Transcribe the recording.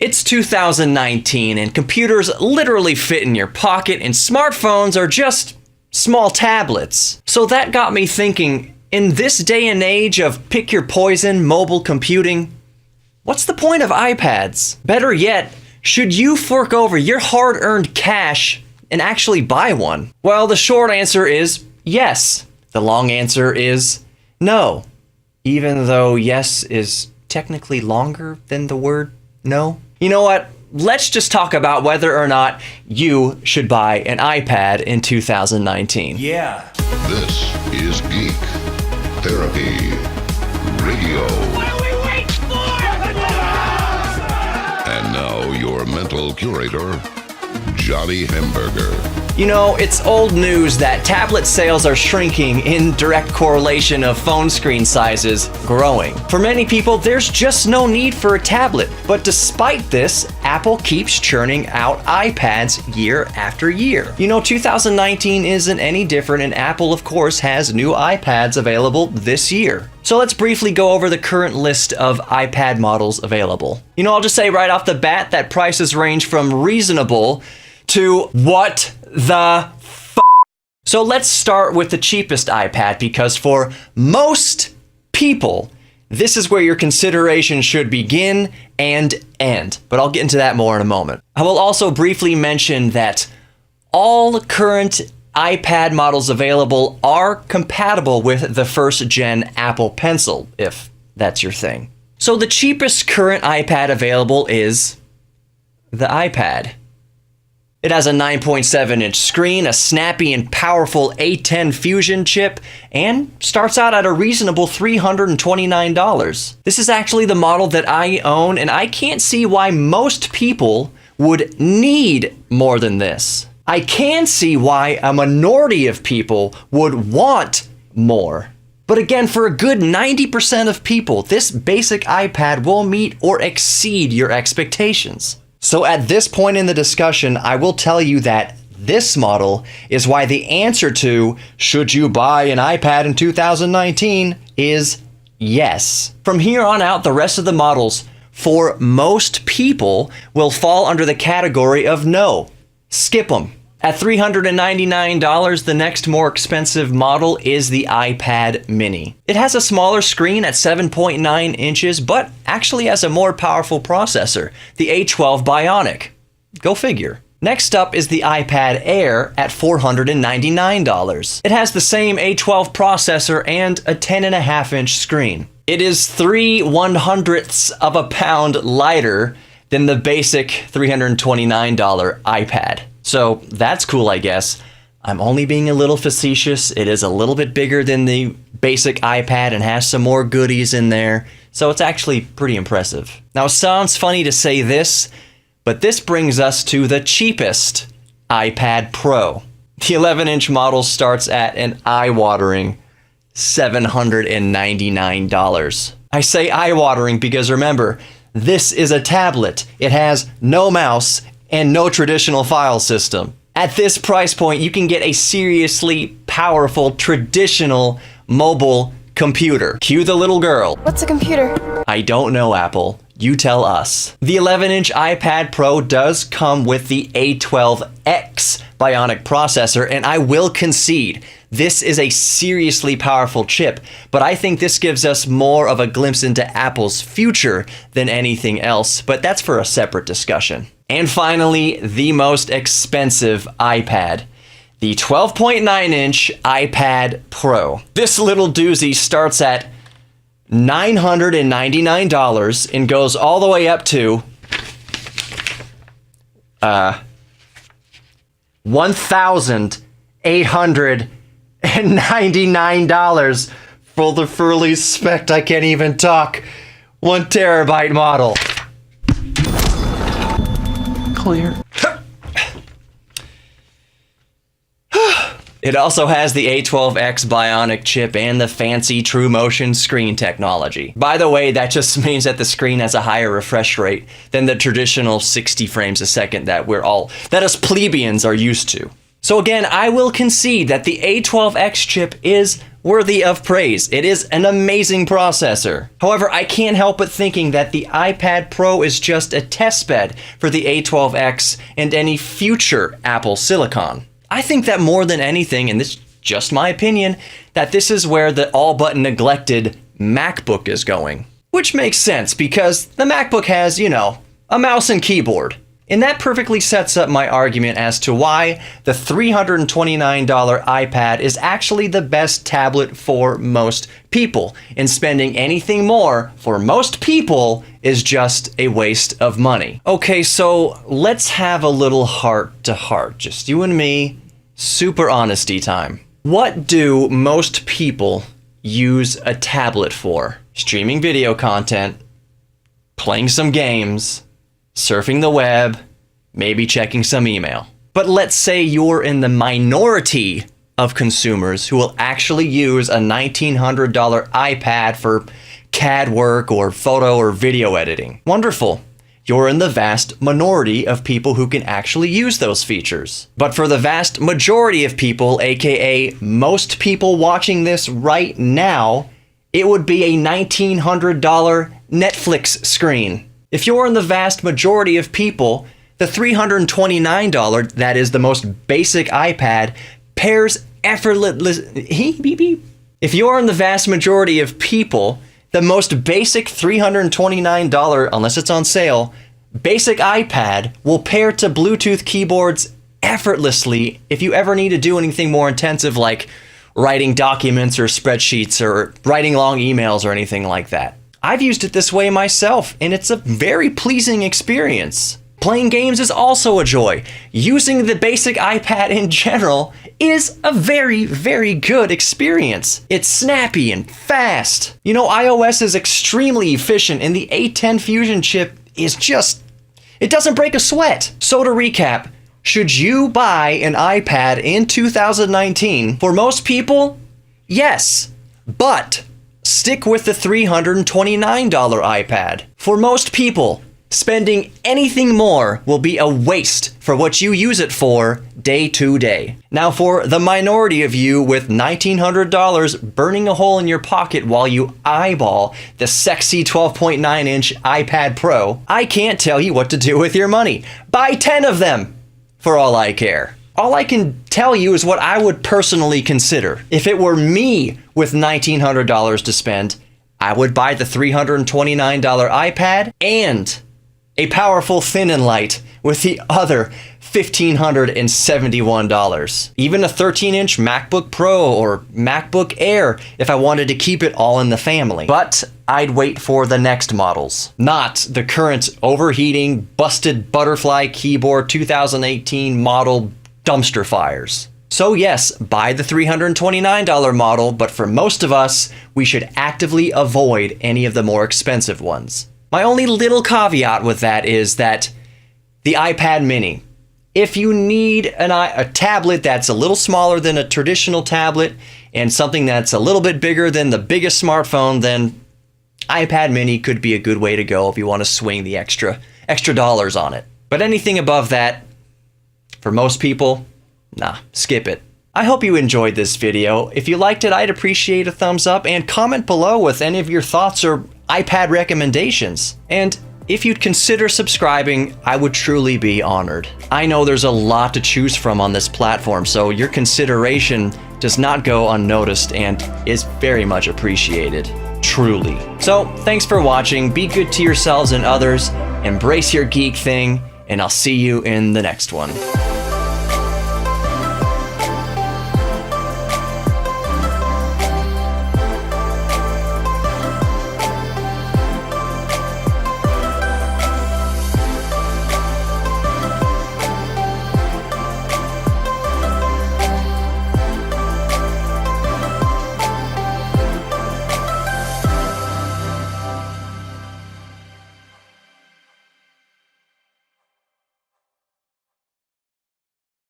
It's 2019 and computers literally fit in your pocket and smartphones are just small tablets. So that got me thinking, in this day and age of pick your poison mobile computing, what's the point of iPads? Better yet, should you fork over your hard-earned cash and actually buy one? Well, the short answer is yes. The long answer is no. Even though yes is technically longer than the word no. You know what? Let's just talk about whether or not you should buy an iPad in 2019. Yeah. This is Geek Therapy Radio. What are we waiting for? And now your mental curator, Johnny Hamburger. You know, it's old news that tablet sales are shrinking in direct correlation of phone screen sizes growing. For many people, there's just no need for a tablet. But despite this, Apple keeps churning out iPads year after year. You know, 2019 isn't any different, and Apple, of course, has new iPads available this year. So let's briefly go over the current list of iPad models available. You know, I'll just say right off the bat that prices range from reasonable to what the f***. So let's start with the cheapest iPad, because for most people, this is where your consideration should begin and end. But I'll get into that more in a moment. I will also briefly mention that all current iPad models available are compatible with the first gen Apple Pencil, if that's your thing. So the cheapest current iPad available is the iPad. It has a 9.7-inch screen, a snappy and powerful A10 Fusion chip, and starts out at a reasonable $329. This is actually the model that I own, and I can't see why most people would need more than this. I can see why a minority of people would want more. But again, for a good 90% of people, this basic iPad will meet or exceed your expectations. So at this point in the discussion, I will tell you that this model is why the answer to should you buy an iPad in 2019 is yes. From here on out, the rest of the models for most people will fall under the category of no. Skip them. At $399, the next more expensive model is the iPad mini. It has a smaller screen at 7.9 inches, but actually has a more powerful processor, the A12 Bionic. Go figure. Next up is the iPad Air at $499. It has the same A12 processor and a 10.5-inch screen. It is 3/100ths of a pound lighter than the basic $329 iPad. So that's cool, I guess. I'm only being a little facetious. It is a little bit bigger than the basic iPad and has some more goodies in there. So it's actually pretty impressive. Now, it sounds funny to say this, but this brings us to the cheapest iPad Pro. The 11-inch model starts at an eye-watering $799. I say eye-watering because remember, this is a tablet. It has no mouse and no traditional file system. At this price point, you can get a seriously powerful traditional mobile computer. Cue the little girl. What's a computer? I don't know, Apple. You tell us. The 11-inch iPad Pro does come with the A12X Bionic processor, and I will concede, this is a seriously powerful chip, but I think this gives us more of a glimpse into Apple's future than anything else, but that's for a separate discussion. And finally, the most expensive iPad, the 12.9-inch iPad Pro. This little doozy starts at $999 and goes all the way up to $1,899 for the fully spec'd, I can't even talk, 1 terabyte model. Clear. It also has the A12X Bionic chip and the fancy TrueMotion screen technology. By the way, that just means that the screen has a higher refresh rate than the traditional 60 frames a second that us plebeians are used to. So again, I will concede that the A12X chip is worthy of praise. It is an amazing processor. However, I can't help but thinking that the iPad Pro is just a testbed for the A12X and any future Apple Silicon. I think that more than anything, and this is just my opinion, that this is where the all but neglected MacBook is going. Which makes sense because the MacBook has, a mouse and keyboard. And that perfectly sets up my argument as to why the $329 iPad is actually the best tablet for most people. And spending anything more for most people is just a waste of money. Okay, so let's have a little heart to heart. Just you and me, super honesty time. What do most people use a tablet for? Streaming video content, playing some games, surfing the web, maybe checking some email. But let's say you're in the minority of consumers who will actually use a $1,900 iPad for CAD work or photo or video editing. Wonderful. You're in the vast minority of people who can actually use those features. But for the vast majority of people, aka most people watching this right now, it would be a $1,900 Netflix screen. If you're in the vast majority of people, the $329, that is the most basic iPad, pairs effortlessly. If you're in the vast majority of people, the most basic $329, unless it's on sale, basic iPad will pair to Bluetooth keyboards effortlessly if you ever need to do anything more intensive like writing documents or spreadsheets or writing long emails or anything like that. I've used it this way myself, and it's a very pleasing experience. Playing games is also a joy. Using the basic iPad in general is a very, very good experience. It's snappy and fast. iOS is extremely efficient, and the A10 Fusion chip is it doesn't break a sweat. So to recap, should you buy an iPad in 2019? For most people, yes, but stick with the $329 iPad. For most people, spending anything more will be a waste for what you use it for day to day. Now, for the minority of you with $1,900 burning a hole in your pocket while you eyeball the sexy 12.9-inch iPad Pro, I can't tell you what to do with your money. Buy 10 of them, for all I care. All I can tell you is what I would personally consider. If it were me with $1,900 to spend, I would buy the $329 iPad and a powerful thin and light with the other $1,571. Even a 13-inch MacBook Pro or MacBook Air if I wanted to keep it all in the family. But I'd wait for the next models, not the current overheating, busted butterfly keyboard 2018 model dumpster fires. So yes, buy the $329 model, but for most of us, we should actively avoid any of the more expensive ones. My only little caveat with that is that the iPad mini, if you need a tablet that's a little smaller than a traditional tablet and something that's a little bit bigger than the biggest smartphone, then iPad mini could be a good way to go if you want to swing the extra dollars on it. But anything above that, for most people, nah, skip it. I hope you enjoyed this video. If you liked it, I'd appreciate a thumbs up and comment below with any of your thoughts or iPad recommendations. And if you'd consider subscribing, I would truly be honored. I know there's a lot to choose from on this platform, so your consideration does not go unnoticed and is very much appreciated. Truly. So, thanks for watching. Be good to yourselves and others. Embrace your geek thing, and I'll see you in the next one.